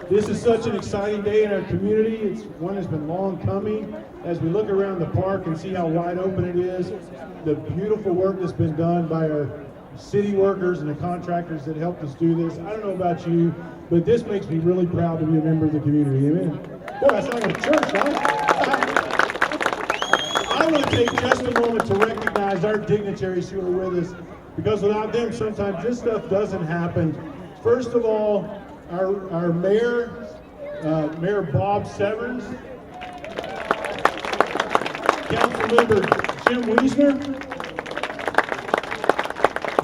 This is such an exciting day in our community. It's one that's been long coming. As we look around the park and see how wide open it is, the beautiful work that's been done by our city workers and the contractors that helped us do this. I don't know about you, but this makes me really proud to be a member of the community. Amen. Boy, that's like a church, huh? I want to take just a moment to recognize our dignitaries who are with us, because without them, sometimes this stuff doesn't happen. First of all, our mayor, Mayor Bob Severns, Councilmember Jim Wiesner.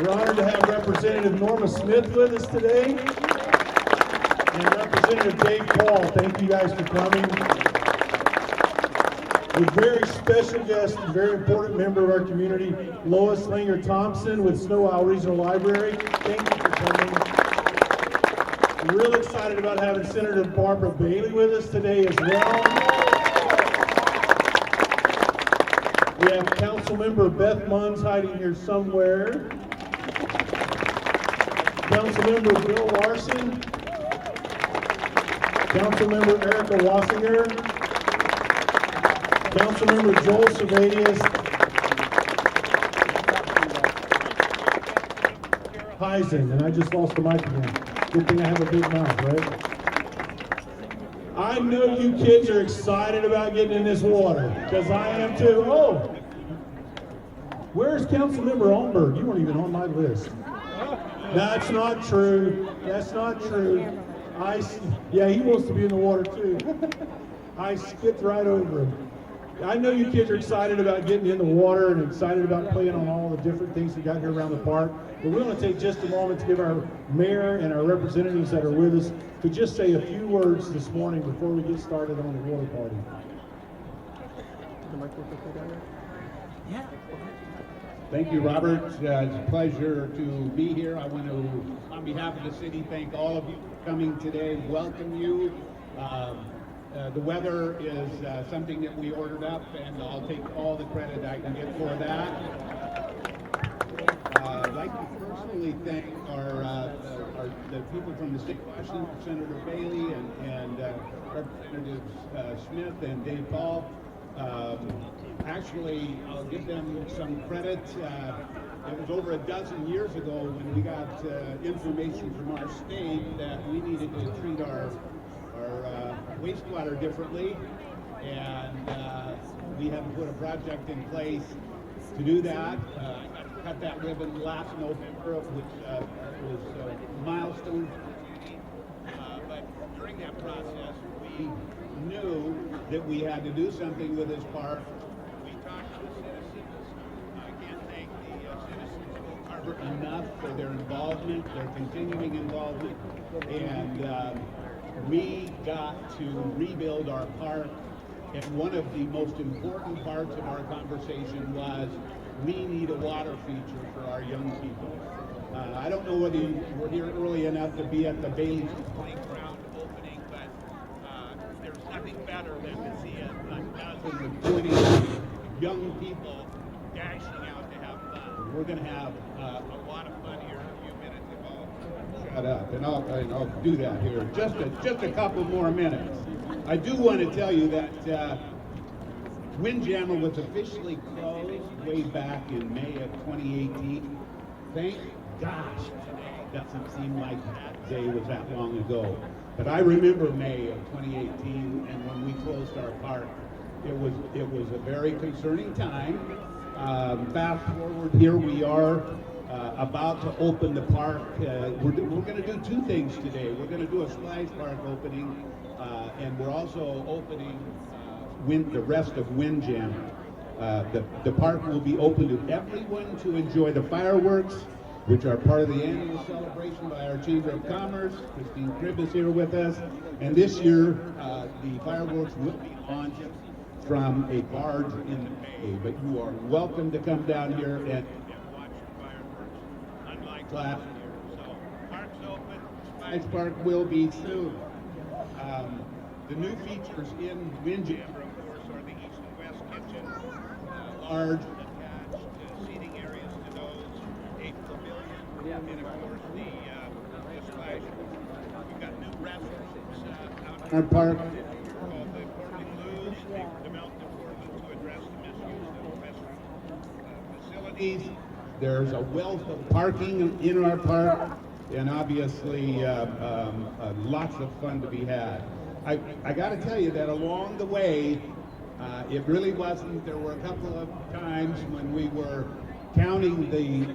We're honored to have Representative Norma Smith with us today, and Representative Dave Paul. Thank you guys for coming. A very special guest, a very important member of our community, Lois Slinger Thompson with Snow Isle Regional Library. Thank you for coming. We're real excited about having Senator Barbara Bailey with us today as well. We have Councilmember Beth Munns hiding here somewhere. Councilmember Bill Larson. Councilmember Erica Wassinger. Councilmember Joel Servadius. Heisen, and I just lost the mic again. Good thing I have a big mouth, right? I know you kids are excited about getting in this water, because I am too. Oh, where's Councilmember Olmberg? You weren't even on my list. That's not true. That's not true. Yeah, he wants to be in the water too. I skipped right over him. I know you kids are excited about getting in the water and excited about playing on all the different things we got here around the park. But we want to take just a moment to give our mayor and our representatives that are with us to just say a few words this morning before we get started on the water party. Yeah. Thank you, Robert. It's a pleasure to be here. I want to, on behalf of the city, thank all of you for coming today, welcome you. The weather is something that we ordered up, and I'll take all the credit I can get for that. I'd like to personally thank the people from the state of Washington, Senator Bailey and Representatives Smith and Dave Paul. Actually, I'll give them some credit. It was over a dozen years ago when we got information from our state that we needed to treat our wastewater differently, and we have put a project in place to do that. Cut that ribbon last November, which was a milestone. But during that process, we knew that we had to do something with this park. We talked to the citizens. I can't thank the citizens of Harbor enough for their involvement, their continuing involvement, and we got to rebuild our park. And one of the most important parts of our conversation was we need a water feature for our young people. I don't know whether you were here early enough to be at the Bailey Playground opening, but there's nothing better than to see a dozen or 20 young people dashing out to have fun. We're going to have a lot of fun here in a few minutes. If I'll shut up, and I'll do that here. Just a couple more minutes. I do want to tell you that Windjammer was officially closed way back in May of 2018. Thank gosh, today doesn't seem like that day was that long ago. But I remember May of 2018, and when we closed our park, it was a very concerning time. Fast forward, here we are about to open the park. We're going to do two things today. We're going to do a splash park opening, and we're also opening the rest of Windjammer. The park will be open to everyone to enjoy the fireworks, which are part of the annual celebration by our Chamber of Commerce. Christine Cribb is here with us. And this year, the fireworks will be launched from a barge in the bay. But you are welcome to come down here and watch the fireworks, unlike last year. So, park's open. Splash Park will be soon. The new features in Windjammer, of course, are the east and west kitchen, large attached seating areas to those, a pavilion, and of course the splash. We've got new restrooms out in our park called the Portland Blues. They've developed a ordinance to address the misuse of restroom facilities. There's a wealth of parking in our park, and obviously lots of fun to be had. I got to tell you that along the way, it really wasn't. There were a couple of times when we were counting the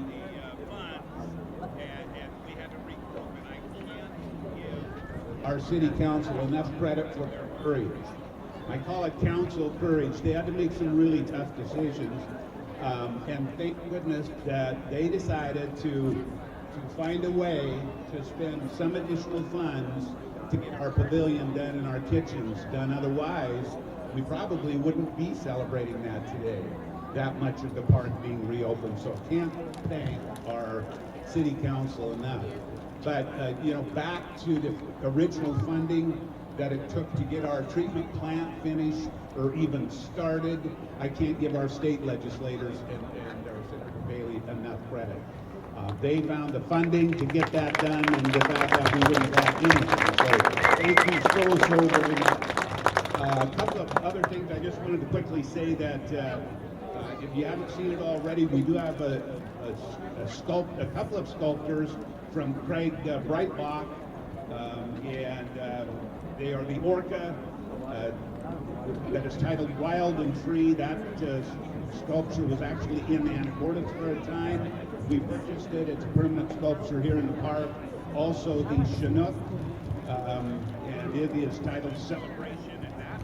funds, and we had to regroup, and I can't give our city council enough credit for their courage. I call it council courage. They had to make some really tough decisions, and thank goodness that they decided to find a way to spend some additional funds to get our pavilion done and our kitchens done. Otherwise, we probably wouldn't be celebrating that today, that much of the park being reopened. So can't thank our city council enough. But, you know, back to the original funding that it took to get our treatment plant finished or even started, I can't give our state legislators and our Senator Bailey enough credit. They found the funding to get that done, and without that, we wouldn't have anything. So thank you so very much. A couple of other things I just wanted to quickly say that if you haven't seen it already, we do have a couple of sculptures from Craig Breitbach, and they are the orca that is titled Wild and Free. That sculpture was actually in Anacortes for a time. We purchased it. It's a permanent sculpture here in the park. Also the Chinook, and it is titled Celebration, and that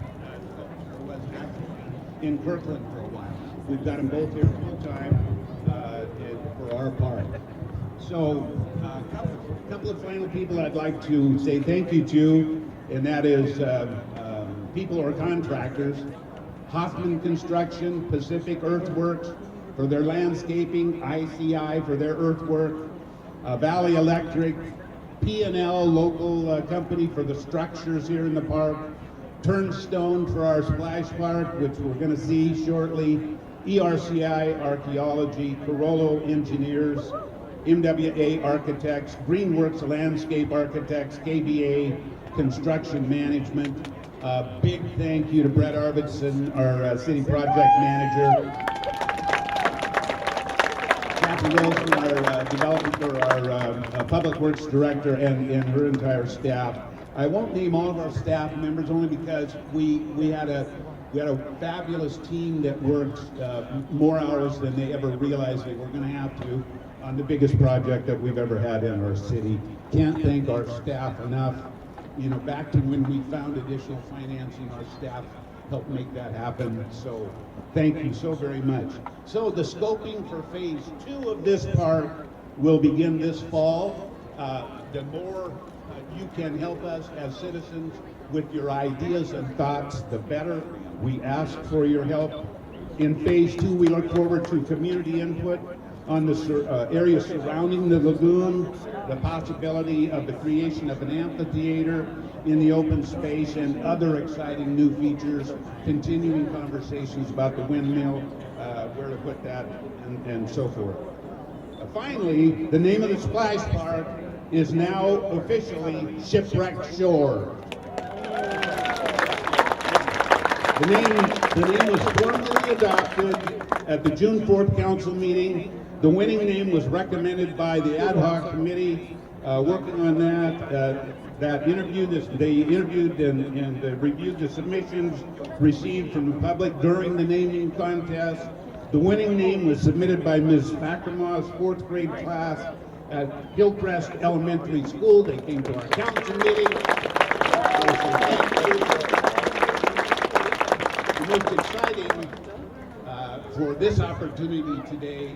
sculpture was actually in Kirkland for a while. We've got them both here full time for our park. So a couple of final people I'd like to say thank you to, and that is people or contractors. Hoffman Construction, Pacific Earthworks for their landscaping, ICI for their earthwork, Valley Electric, P&L, local company for the structures here in the park, Turnstone for our splash park, which we're going to see shortly, ERCI Archaeology, Carollo Engineers, MWA Architects, Greenworks Landscape Architects, KBA Construction Management. Big thank you to Brett Arvidsson, our city project manager. Kathy Wilson, our development or our public works director, and her entire staff. I won't name all of our staff members only because we had a fabulous team that worked more hours than they ever realized they were going to have to on the biggest project that we've ever had in our city. Can't thank our staff enough. You know, back to when we found additional financing, our staff helped make that happen. So thank you so very much. So the scoping for phase 2 of this park will begin this fall. The more you can help us as citizens with your ideas and thoughts, the better. We ask for your help. In phase 2, we look forward to community input on the area surrounding the lagoon, the possibility of the creation of an amphitheater in the open space, and other exciting new features, continuing conversations about the windmill, where to put that, and so forth. Finally, the name of the splash park is now officially Shipwrecked Shore. The name was formally adopted at the June 4th council meeting. The winning name was recommended by the ad hoc committee working on that. They interviewed and reviewed the submissions received from the public during the naming contest. The winning name was submitted by Ms. Fackermaw's 4th grade class at Hillcrest Elementary School. They came to our council meeting. The most exciting for this opportunity today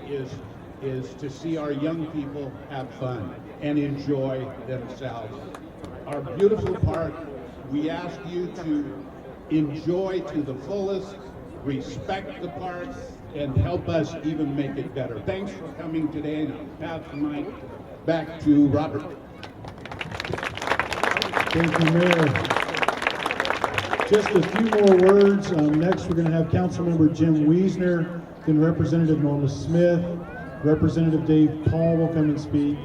is to see our young people have fun and enjoy themselves. Our beautiful park, we ask you to enjoy to the fullest, respect the park, and help us even make it better. Thanks for coming today, and I'll pass the mic back to Robert. Thank you, Mayor. Just a few more words. Next, we're going to have Councilmember Jim Wiesner, then Representative Norma Smith, Representative Dave Paul will come and speak.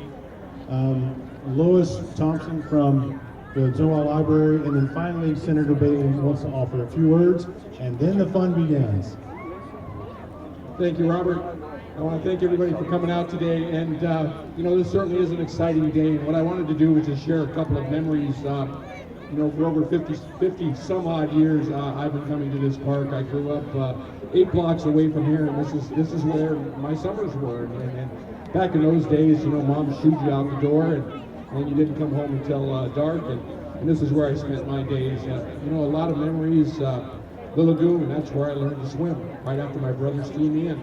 Lois Thompson from the Zoal Library, and then finally Senator Bailey wants to offer a few words, and then the fun begins. Thank you, Robert. I want to thank everybody for coming out today, and this certainly is an exciting day, and what I wanted to do was just share a couple of memories. For over 50 some odd years, I've been coming to this park. I grew up 8 blocks away from here, and this is where my summers were. And back in those days, Mom shooed you out the door, and you didn't come home until dark. And this is where I spent my days. A lot of memories. The lagoon, that's where I learned to swim. Right after my brother steamed me in.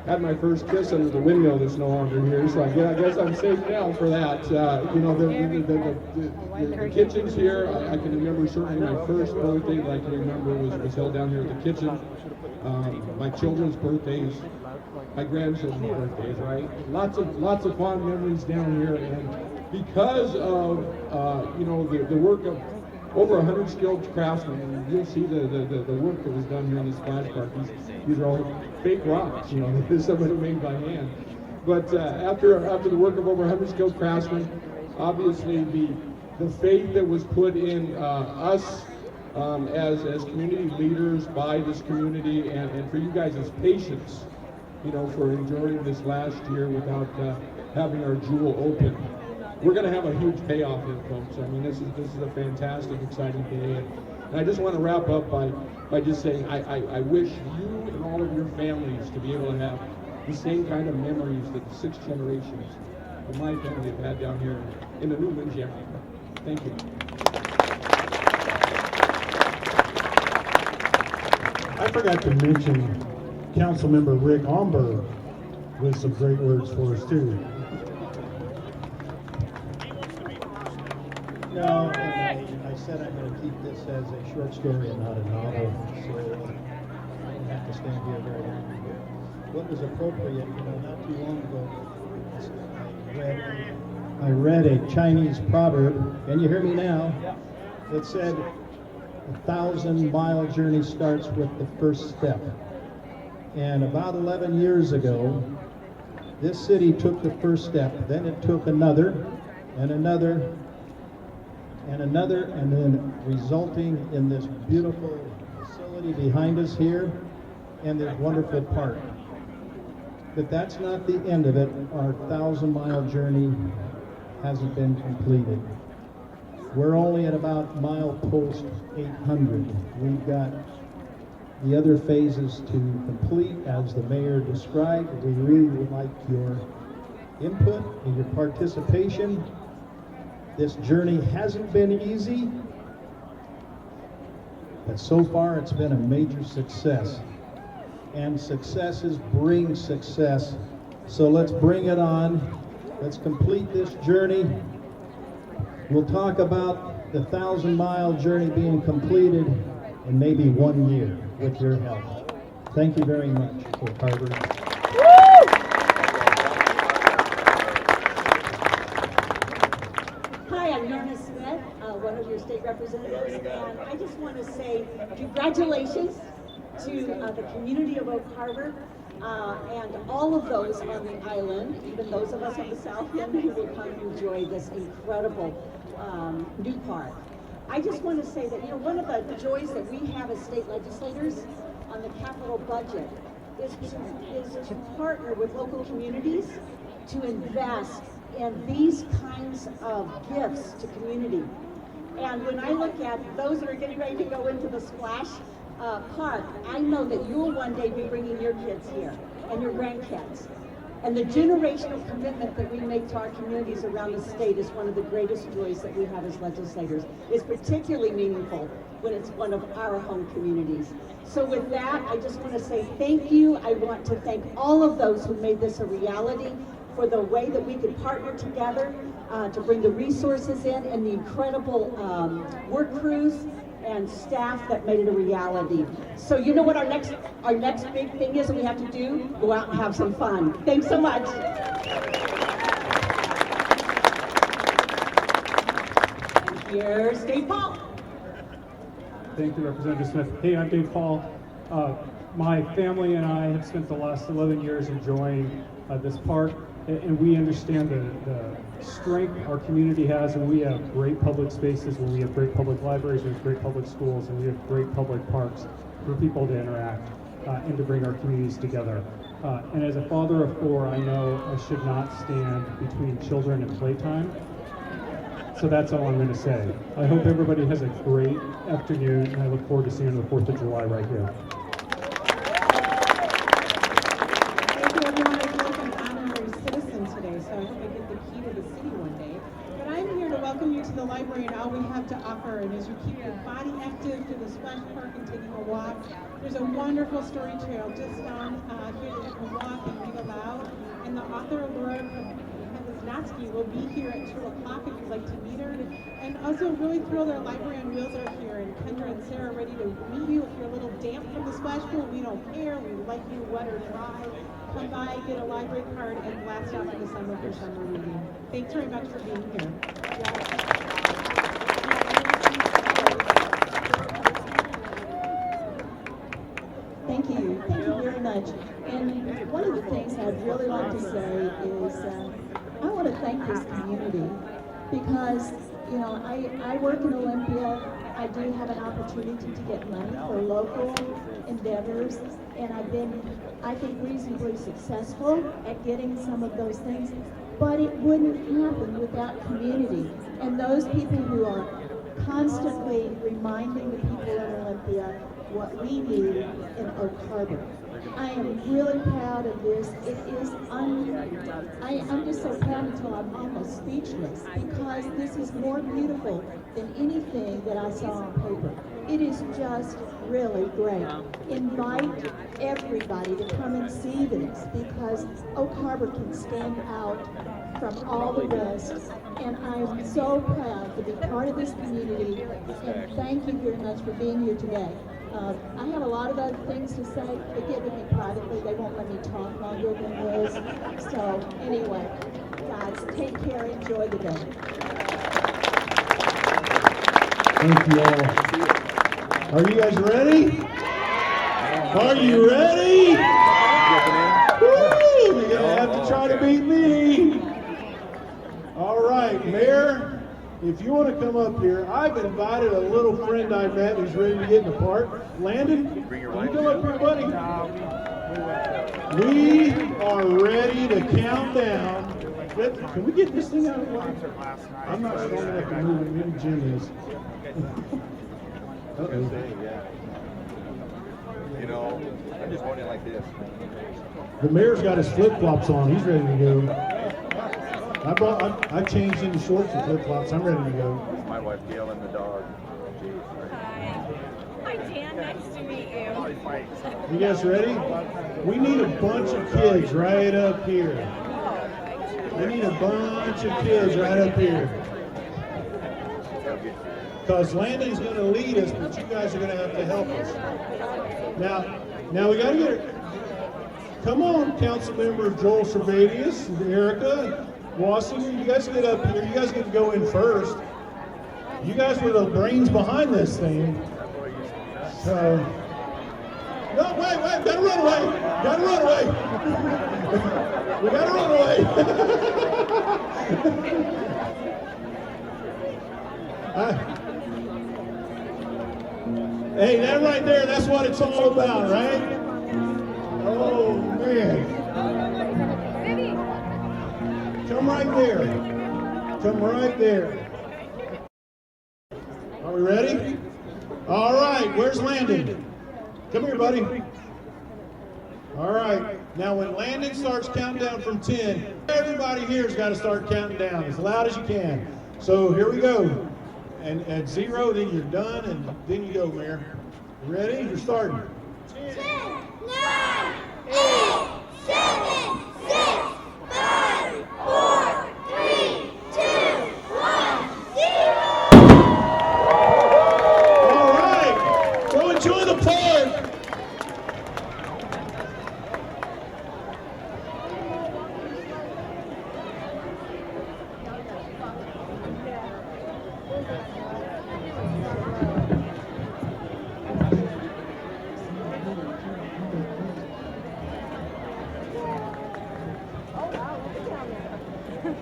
Had my first kiss under the windmill that's no longer here, so I guess I'm safe now for that. The kitchen's here. I can remember certainly my first birthday that I can remember was held down here at the kitchen. My children's birthdays, my grandchildren's birthdays, right? Lots of fond memories down here, and because of the work of over 100 skilled craftsmen, and you'll see the work that was done here in the splash park. These are all fake rocks, somebody made by hand. But after the work of over 100 skilled craftsmen, obviously the faith that was put in us as community leaders by this community, and for you guys as patience, for enduring this last year without having our jewel open. We're going to have a huge payoff here, folks. I mean, this is a fantastic, exciting day. And I just want to wrap up by just saying I wish you and all of your families to be able to have the same kind of memories that the 6 generations of my family have had down here in the new Windjammer. Thank you. I forgot to mention Councilmember Rick Omberg with some great words for us too. No, and I said I'm going to keep this as a short story and not a novel, so I don't have to stand here very long. What was appropriate, not too long ago, I read a Chinese proverb, can you hear me now? It said, 1,000-mile journey starts with the first step. And about 11 years ago, this city took the first step, then it took another, and another, and another, and then resulting in this beautiful facility behind us here and this wonderful park. But that's not the end of it. Our 1,000-mile journey hasn't been completed. We're only at about milepost 800. We've got the other phases to complete, as the mayor described. We really would like your input and your participation. This journey hasn't been easy, but so far it's been a major success. And successes bring success. So let's bring it on. Let's complete this journey. We'll talk about the 1,000-mile journey being completed in maybe 1 year with your help. Thank you very much, Oak Harbor. One of your state representatives, and I just want to say congratulations to the community of Oak Harbor and all of those on the island, even those of us on the south end who will come and enjoy this incredible new park. I just want to say that one of the joys that we have as state legislators on the capital budget is to partner with local communities to invest in these kinds of gifts to community. And when I look at those that are getting ready to go into the splash park, I know that you'll one day be bringing your kids here and your grandkids. And the generational commitment that we make to our communities around the state is one of the greatest joys that we have as legislators. It's particularly meaningful when it's one of our home communities. So with that, I just want to say thank you. I want to thank all of those who made this a reality, for the way that we could partner together to bring the resources in, and the incredible work crews and staff that made it a reality. So you know what our next big thing is that we have to do? Go out and have some fun. Thanks so much. And here's Dave Paul. Thank you, Representative Smith. Hey, I'm Dave Paul. My family and I have spent the last 11 years enjoying this park, and we understand the strength our community has, and we have great public spaces, and we have great public libraries, we have great public schools, and we have great public parks for people to interact and to bring our communities together. And as a father of 4, I know I should not stand between children and playtime. So that's all I'm going to say. I hope everybody has a great afternoon, and I look forward to seeing you on the 4th of July right here. Thank you, everyone. I feel like I'm an honorary citizen today, so I hope I get the key to the city one day. But I'm here to welcome you to the library and all we have to offer. And as you keep your body active through the splash park and taking a walk, there's a wonderful story trail just down here that you can walk and read aloud. And the author, Laura Natsky, will be here at 2 o'clock if you'd like to meet her. And also really thrilled our library on wheels are here, and Kendra and Sarah are ready to meet you. If you're a little damp from the splash pool, we don't care. We like you wet or dry. Come by, get a library card, and blast out in the summer for summer reading. Thanks very much for being here. Thank you. Thank you very much. And one of the things I'd really like to say is I want to thank this community because, you know, I work in Olympia. I do have an opportunity to get money for local endeavors, and I've been, I think, reasonably successful at getting some of those things. But it wouldn't happen without community and those people who are constantly reminding the people in Olympia what we need in Oak Harbor. I am really proud of this. It is, I'm just so proud until I'm almost speechless because this is more beautiful than anything that I saw on paper. It is just really great. Invite everybody to come and see this because Oak Harbor can stand out from all the rest. And I'm so proud to be part of this community, and thank you very much for being here today. I have a lot of other things to say, but get with me privately. They won't let me talk longer than this. So anyway, guys, take care. Enjoy the day. Thank you all. Are you guys ready? Are you ready? Woo! You're gonna have to try to beat me. All right, Mayor, if you want to come up here, I've invited a little friend I met who's ready to get in the park. Landon, can you come up here, buddy? We are ready to count down. Can we get this thing out of the way? I'm not strong enough to move it. Maybe Jim is. You know, I'm just holding it like this. The mayor's got his flip-flops on. He's ready to go. I changed into shorts and flip-flops. I'm ready to go. My wife Gail and the dog. Hi, Dan. Nice to meet you. You guys ready? We need a bunch of kids right up here. We need a bunch of kids right up here. Because Landon's going to lead us, but you guys are going to have to help us. Now we got to get it. Come on, Council Member Joel Servadius, Erica, Wassing, you guys get up here. You guys get to go in first. You guys were the brains behind this thing. So, no, wait, gotta run away. Gotta run away. We gotta run away. Hey, that right there, that's what it's all about, right? Oh, man. Come right there. Come right there. Are we ready? All right, where's Landon? Come here, buddy. All right, now when Landon starts counting down from 10, everybody here's got to start counting down as loud as you can. So here we go. And at 0, then you're done, and then you go, Mayor. You ready? You're starting. 10, 9, 8, 7, 6, 5, 4, 3, 2, 1, 0. All right, so enjoy the park.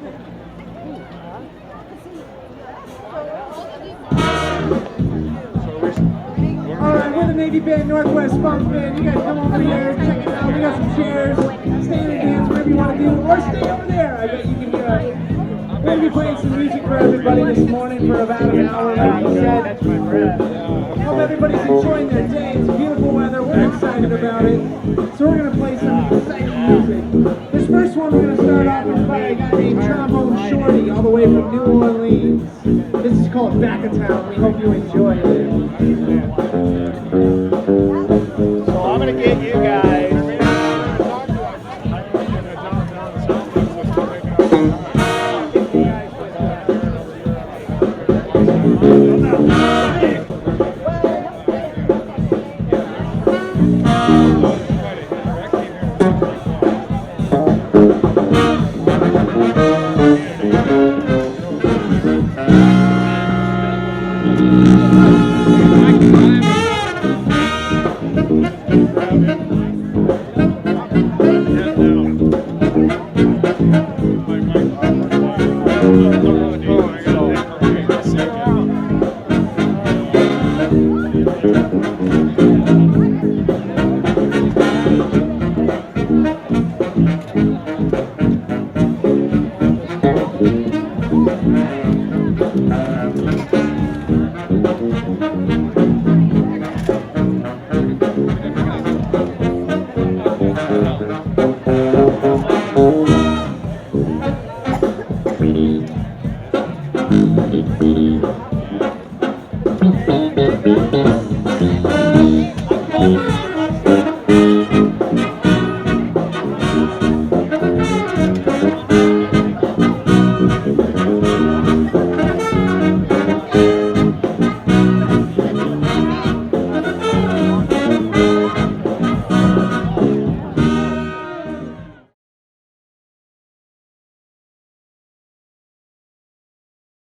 All right, we're the Navy Band, Northwest Funk Band. You guys come over here, check it out. We got some chairs. Stand and dance, whatever you want to do, or stay over there. I bet you can do it. We're going to be playing some music for everybody this morning for about an hour, like we said. Hope everybody's enjoying their day. It's beautiful weather. We're excited about it. So we're going to play some exciting music. This first one we're going to start off with by a guy named Trombone Shorty, all the way from New Orleans. This is called Back of Town. We hope you enjoy it. So I'm going to get you guys.